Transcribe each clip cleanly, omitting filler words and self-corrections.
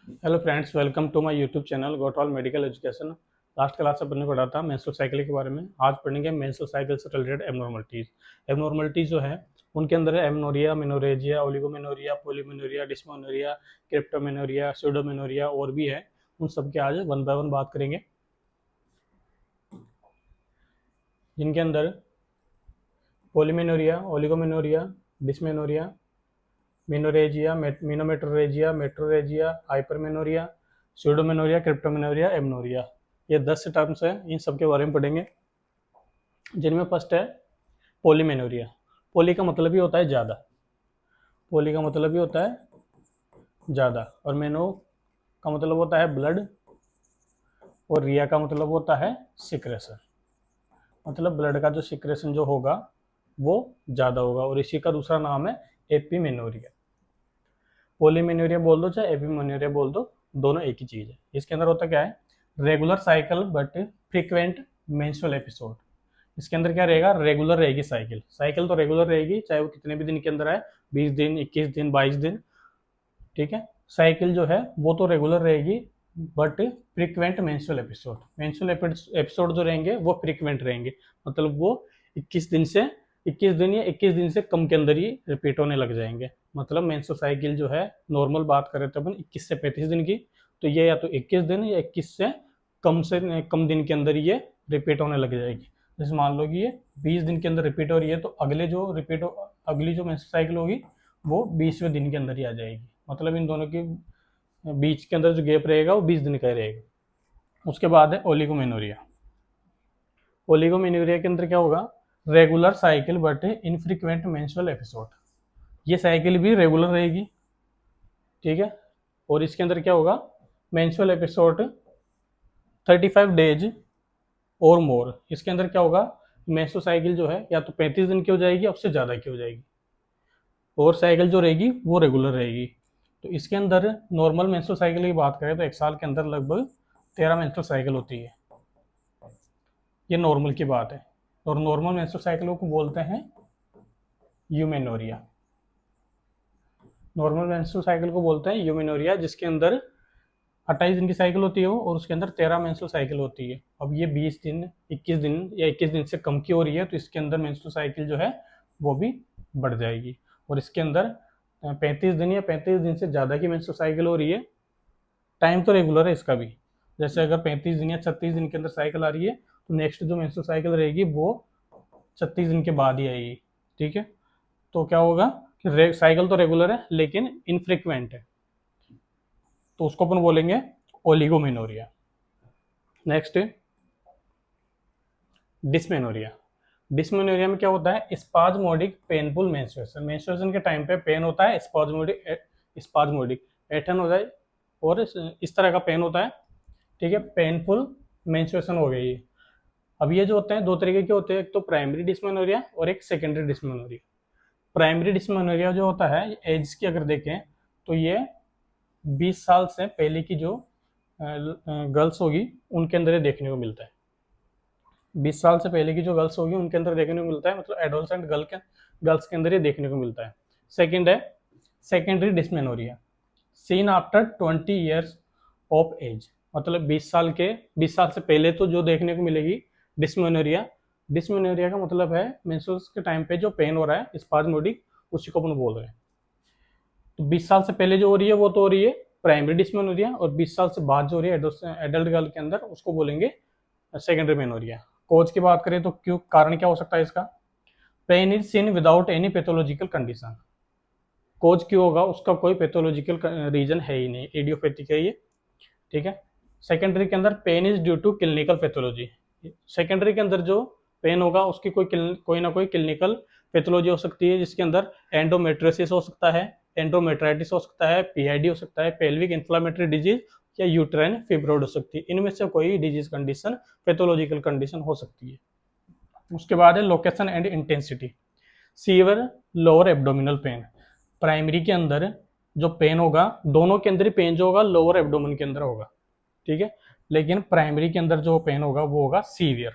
Hello friends, welcome to my YouTube channel गोटॉल medical education. Last class से अपन ने पढ़ा था मेंस्ट्रुअल साइकिल के बारे में। आज पढ़ेंगे मेंस्ट्रुअल साइकिल से रिलेटेड एबनॉर्मलिटीज। एबनॉर्मलिटीज जो है उनके अंदर है amenorrhoea, menorrhagia, oligomenorrhoea, polymenorrhoea, dysmenorrhoea, cryptomenorrhoea, pseudomenorrhoea और भी है। उन सब के आज वन बाय वन बात करेंगे, जिनके अंदर polymenorrhoea, oligomenorrhoea, dysmenorrhoea, menorrhagia, menometrorrhagia, metrorrhagia, hypermenorrhoea, pseudomenorrhoea, cryptomenorrhoea, amenorrhoea, ये 10 टर्म्स हैं। इन सब के बारे में पढ़ेंगे, जिनमें फर्स्ट है पॉलीमेनोरिया। पॉली का मतलब ही होता है ज़्यादा, पॉली का मतलब ही होता है ज़्यादा, और मेनो का मतलब होता है ब्लड, और रिया का मतलब होता है सिक्रेशन। मतलब ब्लड का जो सिक्रेशन जो होगा वो ज़्यादा होगा, और इसी का दूसरा नाम है एपीमेनोरिया। पॉलीमेनोरिया बोल दो चाहे एपीमेनोरिया बोल दो, दोनों एक ही चीज़ है। इसके अंदर होता क्या है, regular cycle but frequent menstrual episode. इसके अंदर क्या रहेगा, रेगुलर रहेगी साइकिल। साइकिल तो रेगुलर रहेगी, चाहे वो कितने भी दिन के अंदर आए, 20 दिन, 21 दिन, 22 दिन, ठीक है। साइकिल जो है वो तो रेगुलर रहेगी, but frequent menstrual episode, menstrual episode जो रहेंगे वो फ्रीक्वेंट रहेंगे। मतलब वो 21 दिन से 21 दिन या 21 दिन से कम के अंदर ही रिपीट होने लग जाएंगे। मतलब मेंस्ट्रुअल साइकिल जो है, नॉर्मल बात करें तो अपन 21 से 35 दिन की, तो ये या तो 21 दिन या 21 से कम दिन के अंदर ये रिपीट होने लग जाएगी। जैसे मान लो कि ये 20 दिन के अंदर रिपीट हो रही है, तो अगली जो मेंस्ट्रुअल साइकिल होगी वो 20वें दिन के अंदर ही आ जाएगी। मतलब इन दोनों के बीच के अंदर जो गैप रहेगा वो 20 दिन का ही रहेगा। उसके बाद है ओलिगोमेनोरिया। ओलिगोमेनोरिया के अंदर क्या होगा, regular cycle but infrequent menstrual episode. ये साइकिल भी रेगुलर रहेगी, ठीक है, और इसके अंदर क्या होगा, मेंस्ट्रुअल एपिसोड 35 डेज और मोर। इसके अंदर क्या होगा, मेंस्ट्रुअल साइकिल जो है या तो 35 दिन की हो जाएगी या उससे ज़्यादा की हो जाएगी, और साइकिल जो रहेगी वो रेगुलर रहेगी। तो इसके अंदर नॉर्मल मेंस्ट्रुअल साइकिल की बात करें तो एक साल के अंदर लगभग 13 मेंस्ट्रुअल साइकिल होती है। ये नॉर्मल की बात है, और नॉर्मल मेंस्ट्रुअल साइकिलों को बोलते हैं यूमेनोरिया। नॉर्मल मेंस्ट्रुअल साइकिल को बोलते हैं यूमेनोरिया, जिसके अंदर 28 दिन की साइकिल होती है वो, और उसके अंदर 13 मेंस्ट्रुअल साइकिल होती है। अब ये 20 दिन, 21 दिन या 21 दिन से कम की हो रही है, तो इसके अंदर मेंस्ट्रुअल साइकिल जो है वो भी बढ़ जाएगी। और इसके अंदर 35 दिन या 35 दिन से ज़्यादा की मेंस्ट्रुअल साइकिल हो रही है, टाइम तो रेगुलर है इसका भी। जैसे अगर 35 दिन या 36 दिन के अंदर साइकिल आ रही है, तो नेक्स्ट जो मेंस्ट्रुअल साइकिल रहेगी वो 36 दिन के बाद ही आएगी, ठीक है। तो क्या होगा कि साइकिल तो रेगुलर है लेकिन इनफ्रीक्वेंट है, तो उसको अपन बोलेंगे ओलिगोमेनोरिया। Next, dysmenorrhoea. डिस्मेनोरिया में क्या होता है, स्पाज्मोडिक पेनफुल मेंस्ट्रुएशन। मेंस्ट्रुएशन के टाइम पे पेन होता है, स्पाज्मोडिक पैटर्न हो जाए और इस तरह का पेन होता है, ठीक है। पेनफुल मेंस्ट्रुएशन हो गई ये। अब ये जो होते हैं दो तरीके के होते हैं, एक तो प्राइमरी डिस्मेनोरिया और एक सेकेंडरी डिस्मेनोरिया। प्राइमरी डिस्मेनोरिया जो होता है, एज की अगर देखें तो ये 20 साल से पहले की जो गर्ल्स होगी उनके अंदर ये देखने को मिलता है। 20 साल से पहले की जो गर्ल्स होगी उनके अंदर देखने को मिलता है, मतलब एडोलसेंट गर्ल्स के अंदर ये देखने को मिलता है। सेकंड है secondary dysmenorrhea, seen after 20 years of age. मतलब 20 साल से पहले तो जो देखने को मिलेगी डिस्मेनोरिया। डिस्मेनोरिया का मतलब है मेंस्ट्रुअल्स के टाइम पे जो पेन हो रहा है स्पाज्मोडिक, उसी को अपन बोल रहे हैं। तो 20 साल से पहले जो हो रही है वो तो हो रही है प्राइमरी डिस्मेनोरिया, और 20 साल से बाद जो हो रही है एडल्ट गर्ल के अंदर, उसको बोलेंगे सेकेंडरी मेनोरिया। कोज की बात करें तो क्यों, कारण क्या हो सकता है इसका, pain is seen without any pathological condition. Cause क्यों होगा, उसका कोई पैथोलॉजिकल रीजन है ही नहीं, एडियोपैथिक है ये, ठीक है। सेकेंडरी के अंदर pain is due to clinical pathology. Secondary के अंदर जो पेन होगा उसकी कोई ना कोई क्लिनिकल पैथोलॉजी हो सकती है, जिसके अंदर एंडोमेट्रियोसिस हो सकता है, एंडोमेट्राइटिस हो सकता है, पीआईडी हो सकता है, पेल्विक इन्फ्लामेटरी डिजीज या यूट्राइन फिब्रोइड हो सकती है। इनमें से कोई डिजीज कंडीशन, पैथोलॉजिकल कंडीशन हो सकती है। उसके बाद है location and intensity. Sewer lower abdominal pain. Primary के अंदर जो पेन होगा, दोनों के अंदर ही पेन जो होगा लोअर एब्डोमेन के अंदर होगा, ठीक है। लेकिन प्राइमरी के अंदर जो पेन होगा वो होगा सीवियर,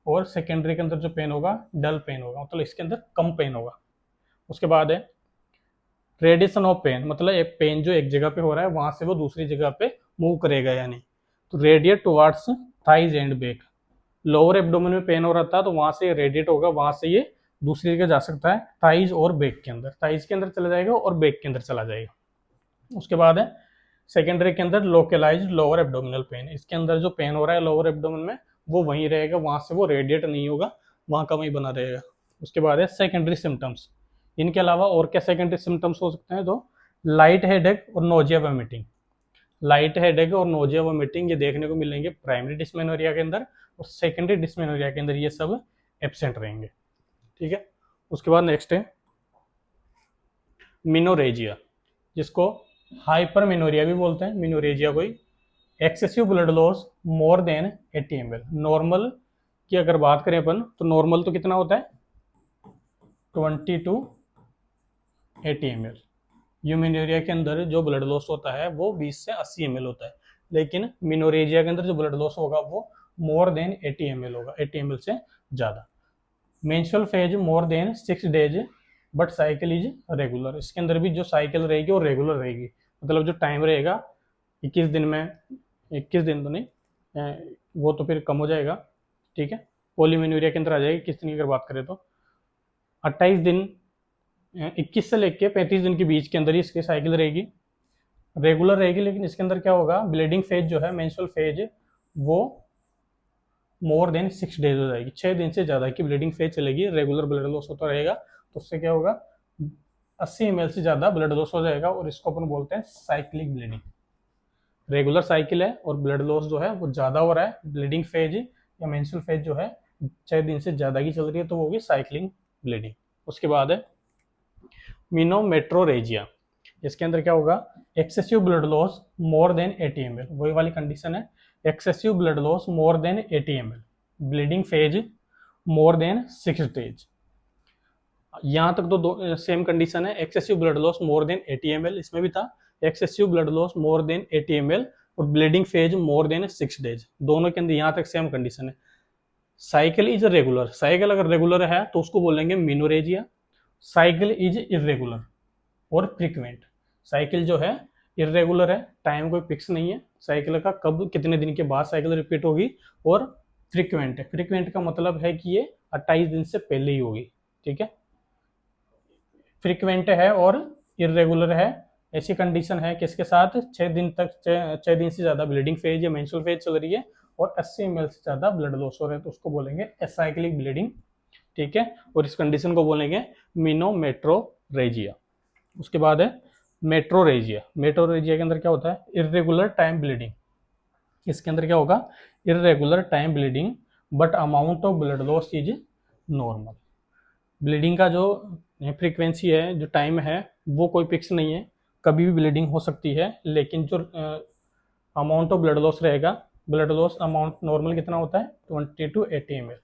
और सेकेंडरी के अंदर जो पेन होगा डल पेन होगा, मतलब इसके अंदर कम पेन होगा। उसके बाद है रेडिएशन ऑफ पेन मतलब एक पेन जो एक जगह पे हो रहा है वहां से वो दूसरी जगह पे मूव करेगा या नहीं। तो radiate towards thighs and back, lower abdomen में पेन हो रहा था तो वहां से रेडिएट होगा, वहां से ये दूसरी जगह जा सकता है, थाइज और बैक के अंदर, थाइज के अंदर चला जाएगा और बैक के अंदर चला जाएगा। उसके बाद है सेकेंडरी के अंदर लोकलाइज्ड लोअर एब्डोमिनल पेन, इसके अंदर जो पेन हो रहा है लोअर एब्डोमेन में वो वहीं रहेगा, वहां से वो रेडिएट नहीं होगा, वहां का वहीं बना रहेगा। उसके बाद है सेकेंडरी सिम्टम्स, इनके अलावा और क्या सेकेंडरी सिम्टम्स हो सकते हैं, तो लाइट हेडेक और नोजिया वोमिटिंग। लाइट हेडेक और नोजिया वोमिटिंग ये देखने को मिलेंगे प्राइमरी डिस्मेनोरिया के अंदर, और सेकेंडरी डिस्मेनोरिया के अंदर ये सब एब्सेंट रहेंगे। ठीक है। उसके बाद नेक्स्ट है मिनोरेजिया, जिसको हाइपरमिनोरिया भी बोलते हैं। मिनोरेजिया कोई excessive blood loss more than 80 ml। Normal की अगर बात करें अपन तो नॉर्मल तो कितना होता है 20 to 80 ml। यूमिनोरिया के अंदर जो ब्लड लॉस होता है वो 20 से 80 ml होता है, लेकिन मिनोरेजिया के अंदर जो ब्लड लॉस होगा वो मोर देन 80 ml होगा, 80 ml से ज़्यादा। Menstrual phase more than 6 days but cycle is regular, इसके अंदर भी जो साइकिल रहेगी वो रेगुलर रहेगी, मतलब जो टाइम रहेगा 21 दिन में, 21 दिन तो नहीं, वो तो फिर कम हो जाएगा। ठीक है। पॉलीमेनोरिया के अंदर आ जाएगी, किस दिन की अगर बात करें तो 28 दिन, 21 से लेके 35 दिन के बीच के अंदर ही इसकी साइकिल रहेगी, रेगुलर रहेगी। लेकिन इसके अंदर क्या होगा, ब्लीडिंग फेज जो है मेंस्ट्रुअल फेज वो मोर देन 6 days हो जाएगी, 6 दिन से ज़्यादा की ब्लीडिंग फेज चलेगी, रेगुलर ब्लड लॉस होता रहेगा, तो उससे क्या होगा 80 ml से ज़्यादा ब्लड लॉस हो जाएगा, और इसको अपन बोलते हैं साइक्लिक ब्लीडिंग। रेगुलर साइकिल है और ब्लड लॉस जो है वो ज़्यादा हो रहा है, ब्लीडिंग फेज या मेंस्ट्रुअल फेज जो है 6 दिन से ज़्यादा की चल रही है, तो वो होगी साइक्लिंग ब्लीडिंग। उसके बाद है मिनोमेट्रोरेजिया, इसके अंदर क्या होगा excessive blood loss more than 80 ml, वही वाली कंडीशन है, excessive blood loss more than 80 ml, bleeding phase more than 6 days। यहाँ तक तो दो सेम कंडीशन है, excessive blood loss more than 80 ml, इसमें भी था excessive blood loss more than 80 ml और bleeding phase more than 6 days, दोनों के अंदर यहाँ तक सेम कंडीशन है। साइकिल इज रेगुलर, साइकिल अगर रेगुलर है तो उसको बोलेंगे मिनोरेजिया। साइकिल इज इरेगुलर और फ्रीक्वेंट, साइकिल जो है इरेगुलर है, टाइम कोई फिक्स नहीं है साइकिल का, कब कितने दिन के बाद साइकिल रिपीट होगी, और फ्रीक्वेंट है, फ्रीक्वेंट का मतलब है कि ये 28 दिन से पहले ही होगी। ठीक है। फ्रीक्वेंट है और इरेगुलर है, ऐसी कंडीशन है कि इसके साथ 6 दिन तक 6 दिन से ज़्यादा ब्लीडिंग फेज या मेंस्ट्रुअल फेज चल रही है और 80 ml से ज़्यादा ब्लड लॉस हो रहा है, तो उसको बोलेंगे एसाइक्लिक ब्लीडिंग। ठीक है। और इस कंडीशन को बोलेंगे मिनोमेट्रोरेजिया। उसके बाद है मेट्रोरेजिया। मेट्रोरेजिया के अंदर क्या होता है इरेगुलर टाइम ब्लीडिंग, इसके अंदर क्या होगा irregular time bleeding but amount of blood loss is normal. Bleeding का जो फ्रीक्वेंसी है, जो टाइम है, वो कोई फिक्स नहीं है, कभी भी ब्लीडिंग हो सकती है, लेकिन जो अमाउंट ऑफ ब्लड लॉस रहेगा, ब्लड लॉस अमाउंट नॉर्मल कितना होता है 20 to 80 ml,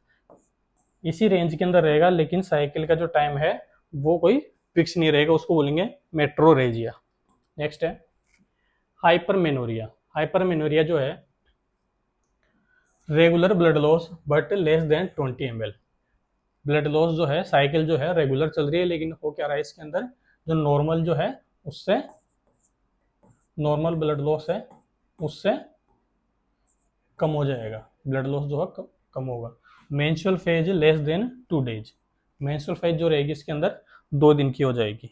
इसी रेंज के अंदर रहेगा, लेकिन साइकिल का जो टाइम है वो कोई फिक्स नहीं रहेगा, उसको बोलेंगे मेट्रोरेजिया। नेक्स्ट है हाइपरमेनोरिया। हाइपरमेनोरिया जो है regular blood loss but less than 20 ml, blood loss जो है साइकिल जो है रेगुलर चल रही है, लेकिन हो क्या रहा है इसके अंदर जो नॉर्मल जो है उससे, नॉर्मल ब्लड लॉस है उससे कम हो जाएगा, ब्लड लॉस जो है कम होगा। Menstrual phase less than 2 days, menstrual phase जो रहेगी इसके अंदर 2 दिन की हो जाएगी,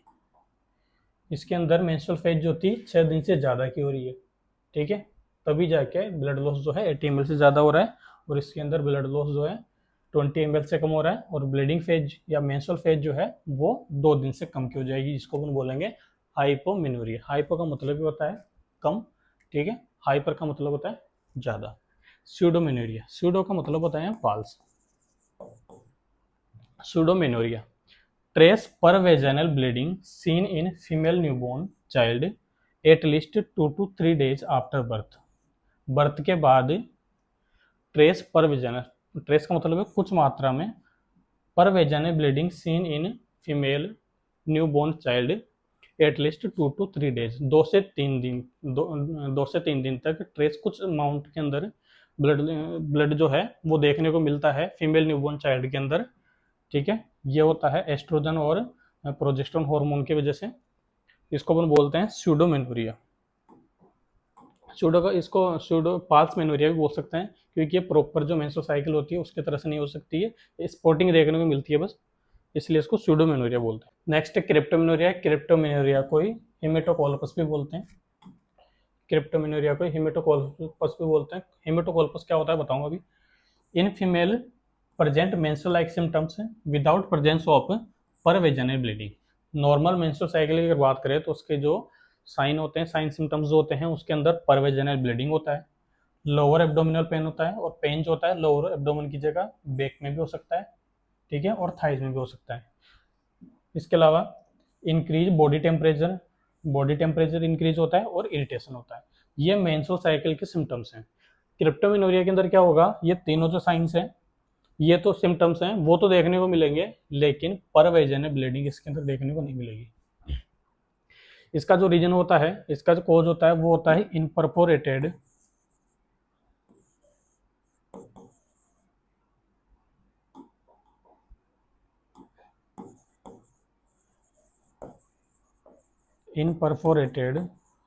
इसके अंदर मेंस्ट्रुअल फेज जो थी 6 दिन से ज़्यादा की हो रही है। ठीक है। तभी जाके ब्लड लॉस जो है 80 ml से ज़्यादा हो रहा है, और इसके अंदर ब्लड लॉस जो है 20 ml से कम हो रहा है, और ब्लीडिंग फेज या मेंस्ट्रुअल फेज जो है वो 2 दिन से कम की हो जाएगी, जिसको अपन बोलेंगे हाइपोमेनोरिया। हाइपो का मतलब भी होता है कम, ठीक है, हाइपर का मतलब होता है ज़्यादा। स्यूडोमेनोरिया, स्यूडो का मतलब होता है फॉल्स। स्यूडोमेनोरिया ट्रेस पर vaginal bleeding seen in female newborn child at least 2 to 3 days after birth. Birth के बाद ट्रेस पर वेजाइनल, ट्रेस का मतलब है कुछ मात्रा में, पर vaginal bleeding seen in female newborn child at least 2 to 3 days, 2 से 3 दिन, 2 से 3 दिन तक ट्रेस कुछ अमाउंट के अंदर ब्लड जो है वो देखने को मिलता है फीमेल न्यूबॉर्न चाइल्ड के अंदर। ठीक है। ये होता है एस्ट्रोजन और प्रोजेस्टेरोन हार्मोन की वजह से। इसको अपन बोलते हैं स्यूडोमेनोरिया। स्यूडो का इसको स्यूडो पाल्स मेनोरिया भी बोल सकते हैं, क्योंकि ये प्रॉपर जो मेंस्ट्रुअल साइकिल होती है उसके तरह से नहीं हो सकती है, स्पॉटिंग देखने को मिलती है बस, इसलिए इसको स्यूडोमेनोरिया बोलते हैं। नेक्स्ट क्रिप्टोमेनोरिया। क्रिप्टोमेनोरिया को हेमेटोकोल्पस भी बोलते हैं। क्रिप्टोमेनोरिया को हेमेटोकोल्पस भी बोलते हैं। हेमेटोकोल्पस क्या होता है बताऊंगा अभी। In female present menstrual like symptoms without presence of per vaginal bleeding. Normal menstrual cycle की अगर बात करें तो उसके जो साइन होते हैं, साइन सिम्टम्स जो होते हैं, उसके अंदर परवेजनल ब्लीडिंग होता है, लोअर एब्डोमिनल पेन होता है, और पेन जो होता है लोअर एब्डोमिन की जगह बैक में भी हो सकता है, ठीक है, और थाइज में भी हो सकता है। इसके अलावा इंक्रीज बॉडी टेम्परेचर इंक्रीज होता है और इरिटेशन होता है। ये मेंस्ट्रुअल साइकिल के सिम्टम्स हैं। क्रिप्टोमेनोरिया के अंदर क्या होगा, ये तीनों जो साइंस हैं, ये तो सिम्टम्स हैं, वो तो देखने को मिलेंगे, लेकिन परवेजनल ब्लीडिंग इसके अंदर देखने को नहीं मिलेगी। इसका जो रीजन होता है, इसका जो कॉज होता है, वो होता है इनपरफोरेटेड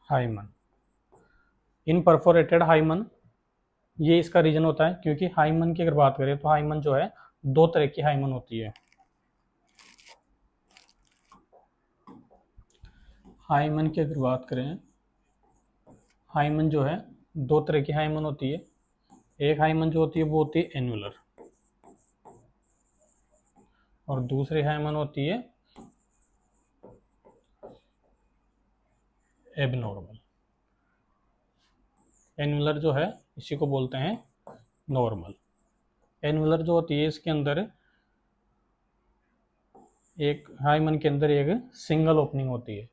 हाइमन। इनपरफोरेटेड हाइमन, ये इसका रीजन होता है, क्योंकि हाइमन की अगर बात करें तो हाइमन जो है दो तरह की हाइमन होती है। हाइमन की अगर बात करें, हाइमन जो है दो तरह की हाइमन होती है। एक हाइमन जो होती है वो होती है एनुलर, और दूसरी हाइमन होती है एबनॉर्मल। एनुलर जो है इसी को बोलते हैं नॉर्मल। एनुलर जो होती है इसके अंदर एक हाइमन के अंदर एक सिंगल ओपनिंग होती है।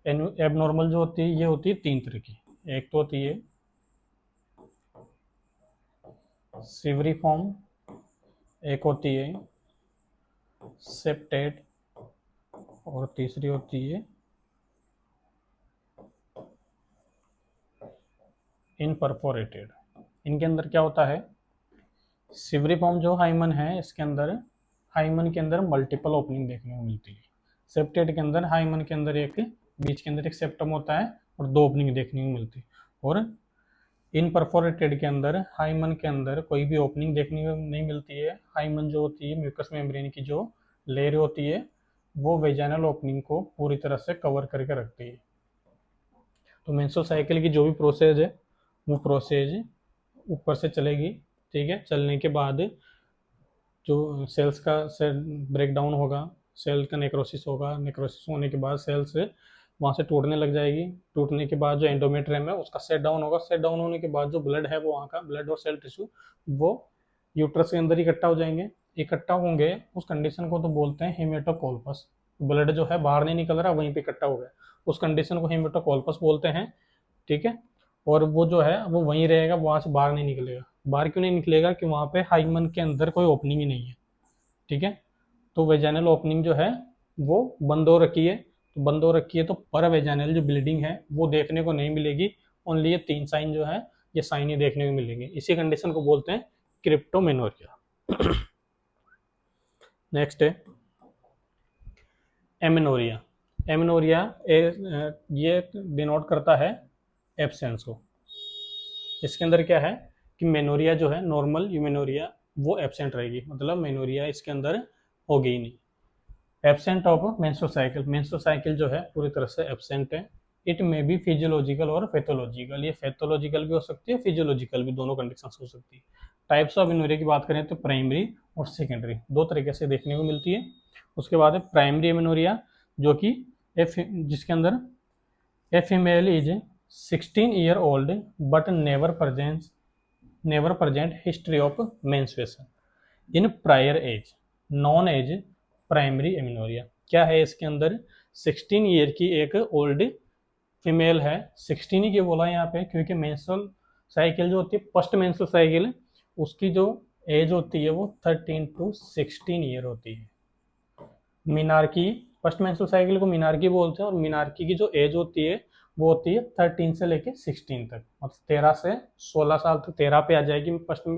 एबनॉर्मल जो होती है ये होती है तीन तरह की। एक तो होती है सिवरी फॉर्म, एक होती है सेप्टेट, और तीसरी होती है इनपरफोरेटेड। इनके अंदर क्या होता है, सिवरी फॉर्म जो हाइमन है इसके अंदर हाइमन के अंदर मल्टीपल ओपनिंग देखने को मिलती है। सेप्टेट के अंदर हाइमन के अंदर एक बीच के अंदर एक सेप्टम होता है और दो ओपनिंग देखने को मिलती है। और इनपरफोरेटेड के अंदर हाइमन के अंदर कोई भी ओपनिंग देखने को नहीं मिलती है। हाइमन जो होती है म्यूकस मेम्ब्रेन की जो लेयर होती है वो वेजाइनल ओपनिंग को पूरी तरह से कवर करके रखती है। तो मेंस्ट्रुअल साइकिल की जो भी प्रोसेस है वो प्रोसेस ऊपर से चलेगी, ठीक है। चलने के बाद जो सेल्स का सेल ब्रेकडाउन होगा, सेल का नेक्रोसिस होगा, नेक्रोसिस होने के बाद सेल्स वहाँ से टूटने लग जाएगी। टूटने के बाद जो एंडोमेट्रियम है उसका सेट डाउन होगा। सेट डाउन होने के बाद जो ब्लड है वो वहाँ का ब्लड और सेल टिश्यू वो यूट्रस के अंदर इकट्ठा हो जाएंगे। इकट्ठा होंगे उस कंडीशन को तो बोलते हैं हेमेटोकोल्पस। ब्लड जो है बाहर नहीं निकल रहा, वहीं पे इकट्ठा हो गया, उस कंडीशन को हेमेटोकोल्पस बोलते हैं, ठीक है। और वो जो है वो वहीं रहेगा, वहाँ से बाहर नहीं निकलेगा। बाहर क्यों नहीं निकलेगा, कि वहाँ पे हाइमन के अंदर कोई ओपनिंग ही नहीं है, ठीक है। तो वेजाइनल ओपनिंग जो है वो बंद हो रखी है। तो बंद हो रखी है तो पर वेजाइनल जो ब्लीडिंग है वो देखने को नहीं मिलेगी। ओनली ये तीन साइन जो है ये साइन ही देखने को मिलेंगे। इसी कंडीशन को बोलते हैं क्रिप्टोमेनोरिया। नेक्स्ट है एमेनोरिया। एमेनोरिया ये डिनोट करता है एब्सेंस को। इसके अंदर क्या है कि मेनोरिया जो है नॉर्मल यूमेनोरिया वो एब्सेंट रहेगी, मतलब मेनोरिया इसके अंदर होगी ही नहीं। Absent of menstrual cycle, menstrual cycle जो है पूरी तरह से एब्सेंट है। इट मे बी फिजियोलॉजिकल और पैथोलॉजिकल, ये पैथोलॉजिकल भी हो सकती है, फिजियोलॉजिकल भी, दोनों कंडीशन हो सकती है। टाइप्स ऑफ एमेनोरिया की बात करें तो प्राइमरी और सेकेंडरी दो तरीके से देखने को मिलती है। उसके बाद है प्राइमरी एमेनोरिया, जो कि जिसके अंदर a female is 16 year old but never present history of menstruation in prior age known as primary amenorrhoea. क्या है इसके अंदर, 16 ईयर की एक ओल्ड फीमेल है। 16 ही क्यों बोला यहाँ पे, क्योंकि मेंस्ट्रुअल साइकिल जो होती है फर्स्ट मेंस्ट्रुअल साइकिल उसकी जो एज होती है वो 13 to 16 ईयर होती है। मिनार्की फर्स्ट मेंस्ट्रुअल साइकिल को मिनार्की बोलते हैं, और मिनार्की की जो एज होती है वो होती है 13 से लेके 16 तक, मतलब 13 से 16 साल तक। 13 पे आ जाएगी फर्स्ट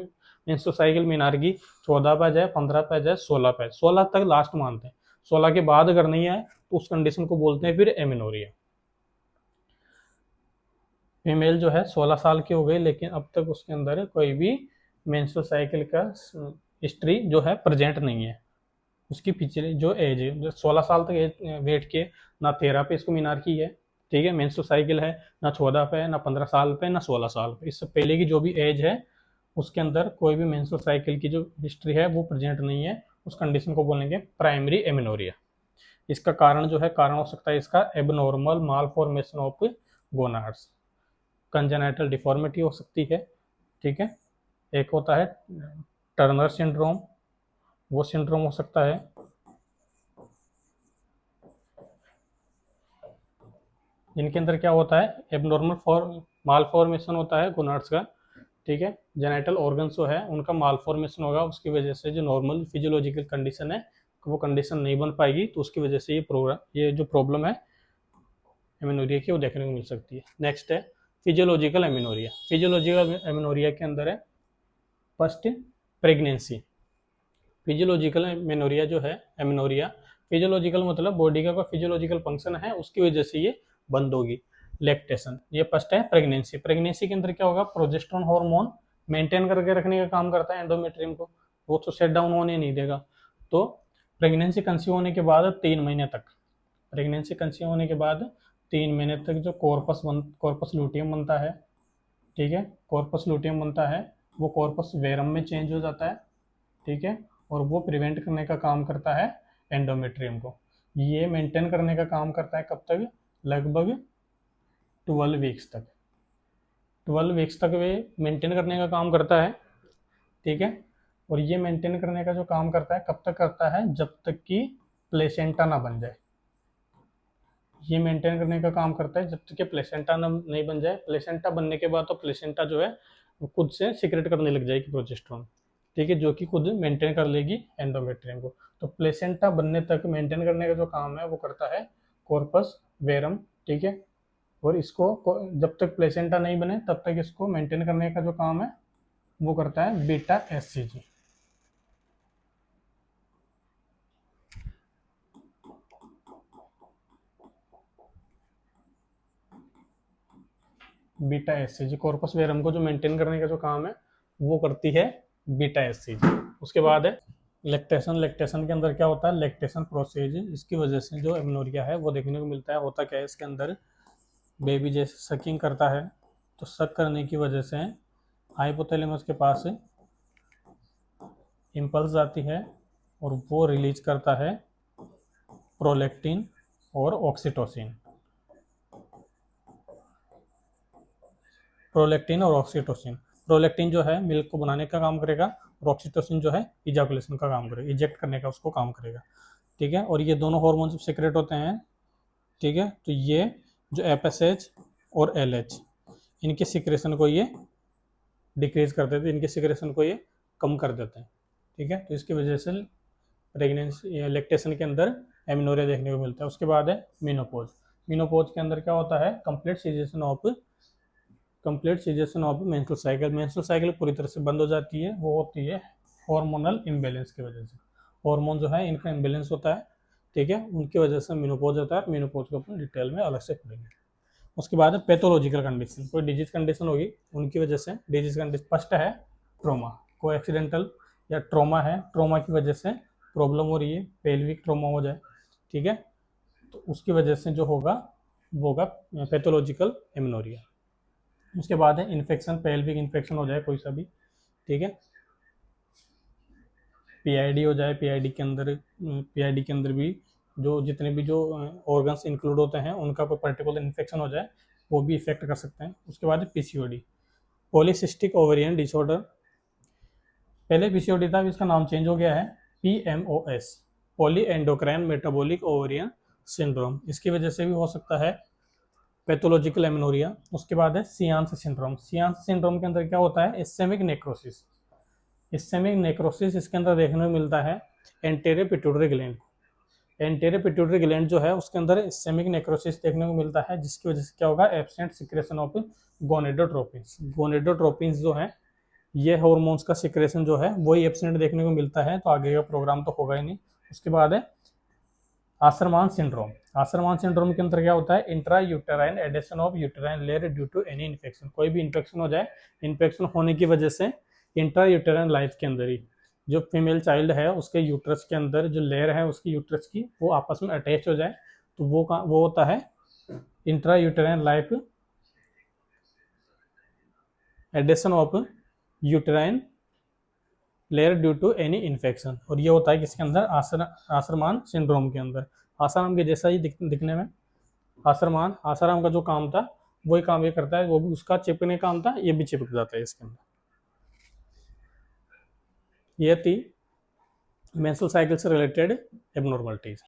मेंस्ट्रुअल साइकिल मिनार्की, 14 पे आ जाए, 15 पे आ जाए, 16 पे, 16 तक लास्ट मानते हैं। 16 के बाद अगर नहीं आए तो उस कंडीशन को बोलते हैं फिर एमेनोरिया। फीमेल जो है 16 साल की हो गई, लेकिन अब तक उसके अंदर कोई भी मेंस्ट्रुअल साइकिल का हिस्ट्री जो है प्रेजेंट नहीं है। उसकी पिछले जो एज है, जो 16 साल तक एज वेट के, ना 13 पे इसको मीनार की है, ठीक है, मेंस्ट्रुअल साइकिल है, ना 14 पे, ना 15 साल पे, ना 16 साल पे। इससे पहले की जो भी एज है उसके अंदर कोई भी मेंस्ट्रुअल साइकिल की जो हिस्ट्री है वो प्रेजेंट नहीं है। उस कंडीशन को बोलेंगे प्राइमरी एमिनोरिया। इसका कारण जो है, कारण हो सकता है इसका abnormal malformation of gonads, congenital deformity हो सकती है, ठीक है। एक होता है टर्नर सिंड्रोम, वो सिंड्रोम हो सकता है। इनके अंदर क्या होता है, एबनॉर्मल मालफॉर्मेशन होता है गोनाड्स का, ठीक है। जेनाइटल ऑर्गन्स जो है उनका मालफॉर्मेशन होगा, उसकी वजह से जो नॉर्मल फिजियोलॉजिकल कंडीशन है वो कंडीशन नहीं बन पाएगी, तो उसकी वजह से ये जो प्रॉब्लम है एमिनोरिया की वो देखने को मिल सकती है। नेक्स्ट है फिजियोलॉजिकल एमिनोरिया। फिजियोलॉजिकल एमिनोरिया के अंदर है फर्स्ट प्रेगनेंसी। फिजियोलॉजिकल एमिनोरिया जो है, एमिनोरिया फिजियोलॉजिकल मतलब बॉडी का कोई फिजियोलॉजिकल फंक्शन है उसकी वजह से ये बंद होगी। लैक्टेशन, ये फर्स्ट है प्रेगनेंसी। प्रेगनेंसी के अंदर क्या होगा, प्रोजेस्टेरोन हार्मोन मेंटेन करके रखने का काम करता है एंडोमेट्रियम को, वो तो सेट डाउन होने नहीं देगा। तो प्रेगनेंसी कंसीव होने के बाद 3 महीने तक, प्रेगनेंसी कंसीव होने के बाद 3 महीने तक जो कॉर्पस लूटियम बनता है, ठीक है, कॉर्पस लूटियम बनता है, वो कॉर्पस वेरम में चेंज हो जाता है, ठीक है, और वो प्रिवेंट करने का काम करता है एंडोमेट्रियम को। ये मेंटेन करने का काम करता है कब तक, लगभग 12 वीक्स तक। 12 वीक्स तक वे मेंटेन करने का काम करता है, ठीक है। और ये मेंटेन करने का जो काम करता है कब तक करता है, जब तक कि प्लेसेंटा ना बन जाए। ये मेंटेन करने का काम करता है जब तक कि प्लेसेंटा नहीं बन जाए। प्लेसेंटा बनने के बाद तो प्लेसेंटा जो है वो खुद से सिक्रेट करने लग जाएगी प्रोजेस्टेरोन, ठीक है, जो कि खुद मेंटेन कर लेगी एंडोमेट्रियम को। तो प्लेसेंटा बनने तक मेंटेन करने का जो काम है वो करता है कॉर्पस वेरम, ठीक है। और इसको जब तक प्लेसेंटा नहीं बने तब तक इसको मेंटेन करने का जो काम है वो करता है beta SCG. Beta SCG corpus verum को जो मेंटेन करने का जो काम है वो करती है बीटा एससीजी। उसके बाद है लैक्टेशन। लैक्टेशन के अंदर क्या होता है, लैक्टेशन प्रोसेस, इसकी वजह से जो एमनोरिया है वो देखने को मिलता है। होता क्या है, इसके अंदर बेबी जैसे सकिंग करता है, तो सक करने की वजह से हाइपोथैलेमस के पास इम्पल्स आती है और वो रिलीज करता है प्रोलैक्टिन और ऑक्सीटोसिन। प्रोलैक्टिन और ऑक्सीटोसिन, प्रोलैक्टिन जो है मिल्क को बनाने का काम करेगा और ऑक्सीटोसिन जो है इजाकुलेशन का काम करेगा, इजेक्ट करने का उसको काम करेगा, ठीक है। और ये दोनों हार्मोन जब सीक्रेट होते हैं, ठीक है, तो ये जो एफएसएच और एलएच, इनके सिक्रेशन को ये डिक्रीज कर देते हैं, इनके सिक्रेशन को ये कम कर देते हैं, ठीक है। तो इसकी वजह से प्रेगनेंसी लैक्टेशन के अंदर एमिनोरिया देखने को मिलता है। उसके बाद है मीनोपॉज। मीनोपॉज के अंदर क्या होता है, complete cessation of menstrual cycle. Menstrual cycle पूरी तरह से बंद हो जाती है, वो होती है हार्मोनल इम्बेलेंस की वजह से। हार्मोन जो है इनका इम्बेलेंस होता है, ठीक है, उनकी वजह से मीनोपॉज होता है। मीनोपॉज को अपन डिटेल में अलग से पढ़ेंगे। उसके बाद है पैथोलॉजिकल कंडीशन, कोई डिजीज कंडीशन होगी उनकी वजह से। डिजीज कंडीशन फर्स्ट है ट्रोमा, कोई एक्सीडेंटल या ट्रोमा है, ट्रोमा की वजह से प्रॉब्लम हो रही है, पेल्विक ट्रोमा हो जाए, ठीक है, तो उसकी वजह से जो होगा वो होगा पैथोलॉजिकल एमिनोरिया। उसके बाद है इन्फेक्शन, पेल्विक इन्फेक्शन हो जाए कोई सा भी, ठीक है, पीआईडी हो जाए, पीआईडी के अंदर भी जो जितने भी जो ऑर्गन्स इंक्लूड होते हैं उनका कोई पर्टिकुलर इन्फेक्शन हो जाए, वो भी इफेक्ट कर सकते हैं। उसके बाद पीसीओडी, पॉलीसिस्टिक ओवेरियन डिसऑर्डर। पहले पीसीओडी था, इसका नाम चेंज हो गया है PMOS, poly endocrine metabolic ovarian syndrome. इसकी वजह से भी हो सकता है पैथोलॉजिकल एमिनोरिया। उसके बाद है सियांस सिंड्रोम। सियांस सिंड्रोम के अंदर क्या होता है, इस्केमिक नेक्रोसिस। इस्केमिक नेक्रोसिस इसके अंदर देखने को मिलता है एंटीरियर पिट्यूटरी ग्लैंड को। एंटीरियर पिट्यूटरी ग्लैंड जो है उसके अंदर इस्केमिक नेक्रोसिस देखने को मिलता है, जिसकी वजह से क्या होगा, एब्सेंट सिक्रेशन ऑफ गोनेडोट्रोपिन्स। गोनेडोट्रोपिन्स जो है ये हार्मोन्स का सिक्रेशन जो है वही एब्सेंट देखने को मिलता है, तो आगे का प्रोग्राम तो होगा ही नहीं। उसके बाद है आसरमान सिंड्रोम, आसरमान सिंड्रोम के अंदर क्या होता है, intra uterine adhesion of uterine layer due to any infection, कोई भी इन्फेक्शन हो जाए, इन्फेक्शन होने की वजह से इंट्रा यूटेराइन लाइफ के अंदर ही जो फीमेल चाइल्ड है उसके यूट्रस के अंदर जो लेयर है उसकी यूट्रस की वो आपस में अटैच हो जाए, तो वो होता है intra uterine life adhesion of uterine layer due to any infection, और ये होता है किसके अंदर, आसरमान सिंड्रोम के अंदर। आसाराम के जैसा ही दिखने में आसरमान, आसाराम का जो काम था वही काम ये करता है, वो भी उसका चिपकने का काम था, ये भी चिपक जाता है इसके अंदर। ये थी मेंस्ट्रुअल साइकिल से रिलेटेड एबनॉर्मलिटीज।